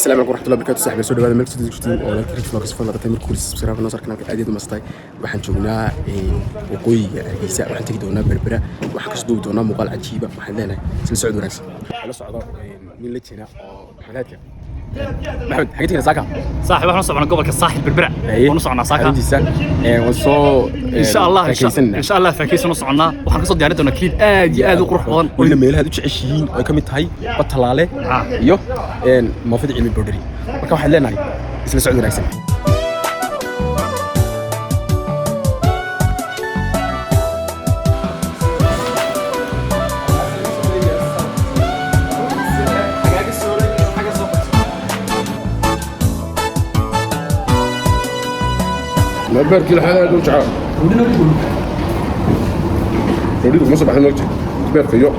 السلام عليكم ورحمة الله وبركاته. صاحبي سو dhawaada meel kasta joogtiin oo la kiriis focus fal laga tamir kursi subscribe noo sarkana aad iyo mastay waxaan joognaa waqooyiga Hargeysa waxaan tagi doonaa Berbera waxaan ka soo duubi doonaa muuqaal cajiib ah waxaan leenahay sida socod wanaagsan la socdo nin la jeena oo maxaladka محمد حاجتك يا ساكا صاحب احنا نصعد على قبل الساحل بربرة ونصعد ساكا وصو ان شاء الله ان شاء الله فاكيس نصعدنا وحنا قصد ديارتنا كليب ادي وقروح بدن ولا مeel hadu jeceshiin oo kamid tahay batalaale iyo moofid cilmi boodari marka waxaan leenahay isla socod wanaagsan ما بارك الحلال دول تعال وليد مصر بعد نوتي بارك يو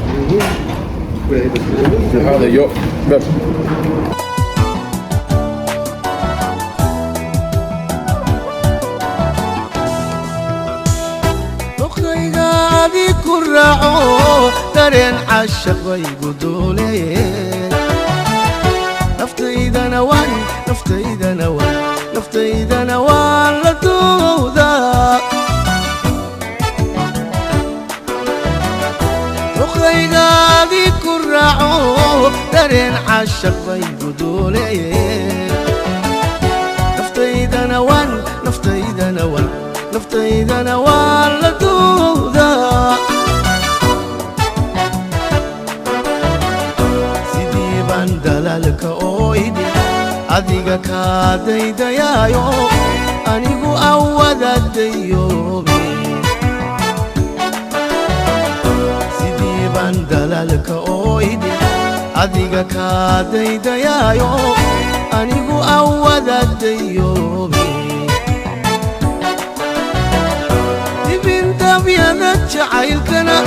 هذا يو بارك أخينا أبيك الرعو ترين عشق ويقودولي نفتيدا نوان نفتيدا نوان نفتيدا نوان لدودا أخينا أبيك الرعو ترين عشق ويقودولي نفتيدا نوان نفتيدا نوان نفتيدا نوان لدودا سيدي بندلالك أويدي adiga ka daydayaayo anigu awadaadayo sidii baan dalaalka ooydi adiga ka daydayaayo anigu awadaadayo dibintabyada jacaylkana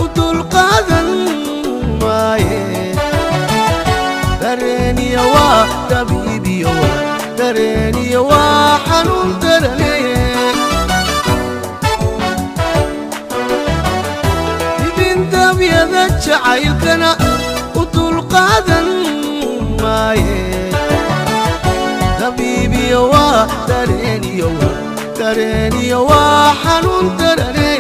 u dulqaadan maaye دريني يا طبيبي يا دريني يا حنون درني بنت ابيض جعيلكنا وطول قادن ماي طبيبي يا دريني يا دريني يا حنون درني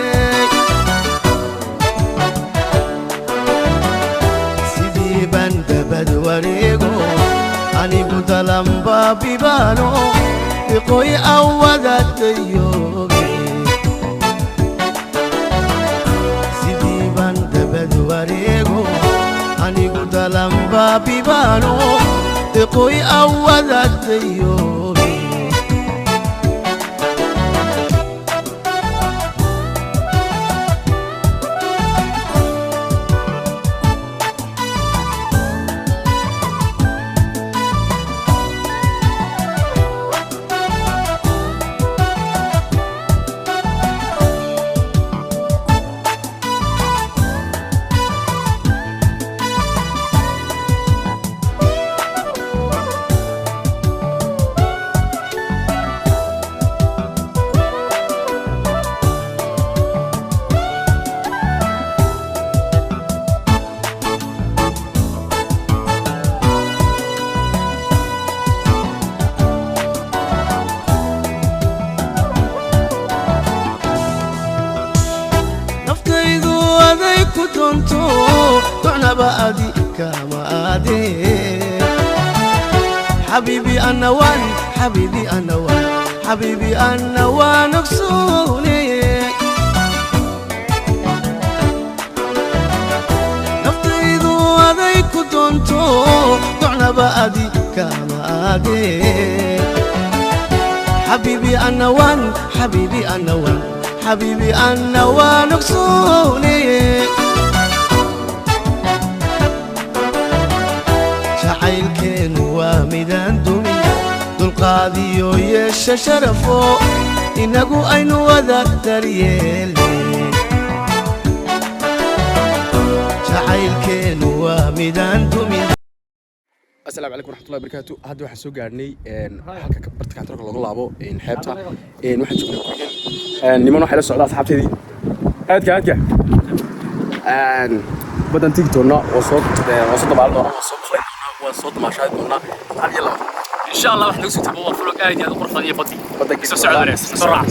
بدوريغو أني بدلم بابي بانو بقوي أودت يوغي سيدي بند بدوريغو أني بدلم بابي بانو بقوي أودت يوغي كنتو طعنا بأدي كما أدي حبيبي أنا وان حبيبي أنا وان حبيبي أنا وان اقصوني نفتيدو أدي كنتو طعنا بأدي كما أدي حبيبي أنا وان حبيبي أنا وان حبيبي أنا ونقصوني شعيل كين وميدان دومي دول قاضي ويش شرفو إنقو أين وذاك دريالي شعيل كين وميدان دومي السلام عليكم ورحمة الله وبركاته. هذا واحد سوق قارني حلقة كبرت كاترك الله لعبه حيبتها واحد سوق نيمان واحد السعودية أصحابتي دي هاتك بدن تيجي تونا وصوت بعض وصوت صوت ما شاهد قلنا يلا ان شاء الله واحد نقص تبغى فلوق ادي هذا غرفه دي فضي بدك سعود عليس بسرعه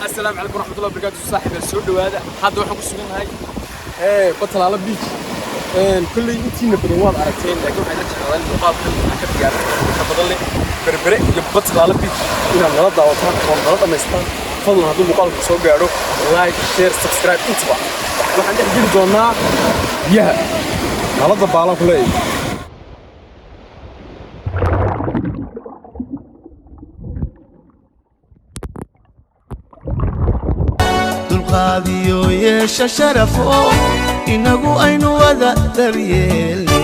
السلام عليكم ورحمه الله وبركاته صاحب السود هذا هذا waxaan ku suganahay بطلالة بيتش كل يمتين بدوات عرفتين لكن waxay la jeclaan muuqaalkan ka diyaarin ka badan leh berbere iyo bطلالة بيتش inaad nala daawataan oo nala dhamaystaan fadlan hadduu muuqaalku soo gaadho like share subscribe intaba waxaan dhex geli doonaa biyaha nalada baalan ku leeyahay dulqaadiyo yeesha sharafo inagu aynu wada daryeelne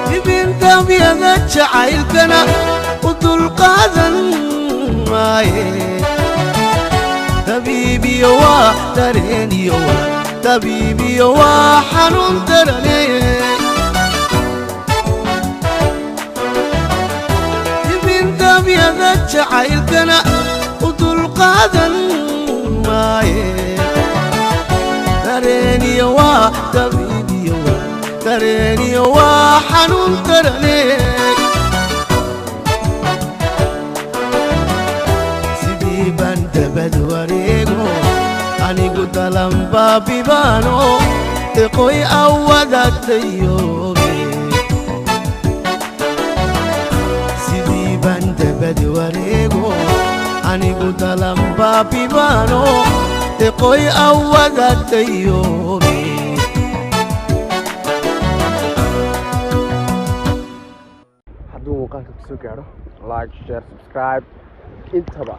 dibintamyada jacaylkana u dulqaadan maaye dabiibiyo waa dareeniyo waa dabiibiyo waa xanuun darane dibintamyada jacaylkana dulqaadan maaye dareeniyo waa dabiibiyo waa dareeniyo waa xanuun darane sidii baan dabad wareego anigu dalanbaabibaano deqoy awadagtayooge sidii baan dabad wareego anigu dalanbaabibaano deqoy awadagtayooge hadduu muuqaalka kusoo gaadho like share subscribe intaba